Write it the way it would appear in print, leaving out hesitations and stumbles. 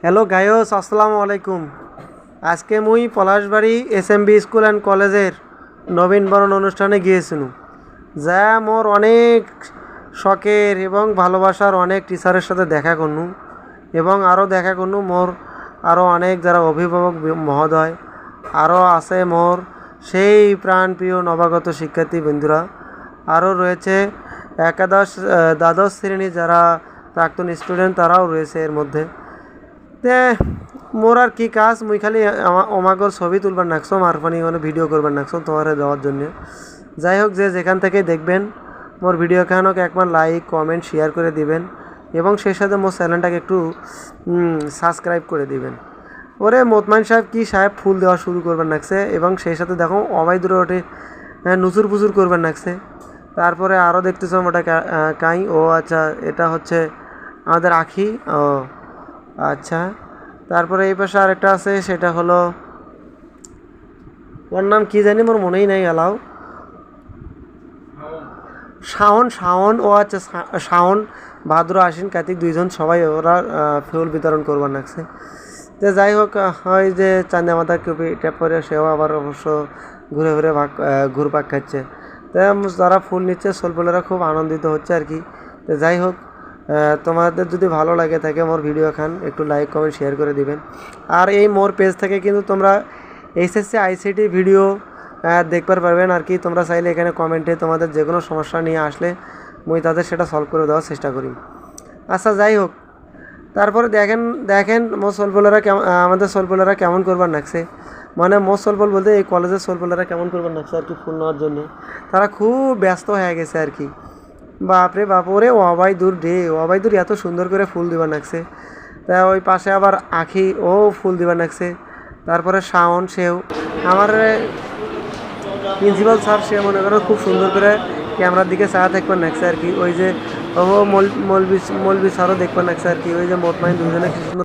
Hello গায়স, আসসালামু আলাইকুম। আজকে মুই পলাশবাড়ি SMB স্কুল অ্যান্ড কলেজের নবীনবরণ অনুষ্ঠানে গিয়েছিলাম, যা মোর অনেক শখের এবং ভালোবাসার অনেক টিচারের সাথে দেখা করনু এবং আরও দেখা করনু মোর আরও অনেক যারা অভিভাবক মহোদয় আরও আছে মোর সেই প্রাণপ্রিয় নবাগত শিক্ষার্থী বন্ধুরা। আরও রয়েছে একাদশ দ্বাদশ শ্রেণী যারা প্রাক্তন স্টুডেন্ট, তারাও রয়েছে এর মধ্যে। তে মোর আর কি কাজ, মুই খালি আমাগর ছবি তুলবার নাকছো, মারফানি মানে ভিডিও করবার নাকছো তোমার দেওয়ার জন্য। যাই হোক, যে যেখান থেকে দেখবেন মোর ভিডিও খানক একবার লাইক কমেন্ট শেয়ার করে দিবেন এবং সেই সাথে মোর চ্যানেলটাকে একটু সাবস্ক্রাইব করে দিবেন। ওরে মোতমাইন সাহেব কি সাহেব ফুল দেওয়া শুরু করবার নাকছে এবং সেই সাথে দেখো অবাইদুরে ওঠে নুচুর পুচুর করবার নাকছে। তারপরে আরও দেখতেছ ওটা কাই, ও আচ্ছা এটা হচ্ছে আমাদের আখি। ও আচ্ছা, তারপরে এই পাশে আরেকটা আছে, সেটা হলো ওর নাম কি জানি, মোর মনেই নাই এলাও। শাওন, শাওন, ও আচ্ছা শাওন, ভাদ্র আশ্বিন কার্তিক দুইজন সবাই ওরা ফুল বিতরণ করবার নাকছে। তো যাই হোক, হয় যে চান্দা মাথা কপি ট্যাপ করে সেও আবার অবশ্য ঘুরে ঘুরে ঘুরপাক খাচ্ছে। তাই যারা ফুল নিচ্ছে সোলপোলেরা খুব আনন্দিত হচ্ছে আর কি। তো যাই হোক, তোমাদের যদি ভালো লাগে থাকে মোর ভিডিও খান একটু লাইক কমেন্ট শেয়ার করে দিবেন। আর এই মোর পেজ থেকে কিন্তু তোমরা SSC ICT ভিডিও দেখবার পারবেন আর কি। তোমরা চাইলে এখানে কমেন্টে তোমাদের যে কোনো সমস্যা নিয়ে আসলে মুই তাদের সেটা সলভ করে দেওয়ার চেষ্টা করি। আচ্ছা যাই হোক, তারপরে দেখেন দেখেন মোর সোলপোলেরা কেমন, আমাদের সোলপোলেরা কেমন করবার নাকছে, মানে মোর সোলপোল বলতে এই কলেজের সোলপোলেরা কেমন করবার নাকছে আর কি ফুল নেওয়ার জন্য। তারা খুব ব্যস্ত হয়ে গেছে আর কি। বাপরে বাপ, ওরে অবাই দূর রে, অবাই দূর এত সুন্দর করে ফুল দিবার নাকছে। তা ওই পাশে আবার আখি, ও ফুল দিবার নাকছে। তারপরে শাওন, সেও আমার প্রিন্সিপাল স্যার, সে মনে করো খুব সুন্দর করে ক্যামেরার দিকে চাওয়া দেখবার নাকছে আর কি। ওই যে ও মৌলবি স্যারও দেখবার নাকছে আর কি। ওই যে মোটমাইন দুজনে কি সুন্দর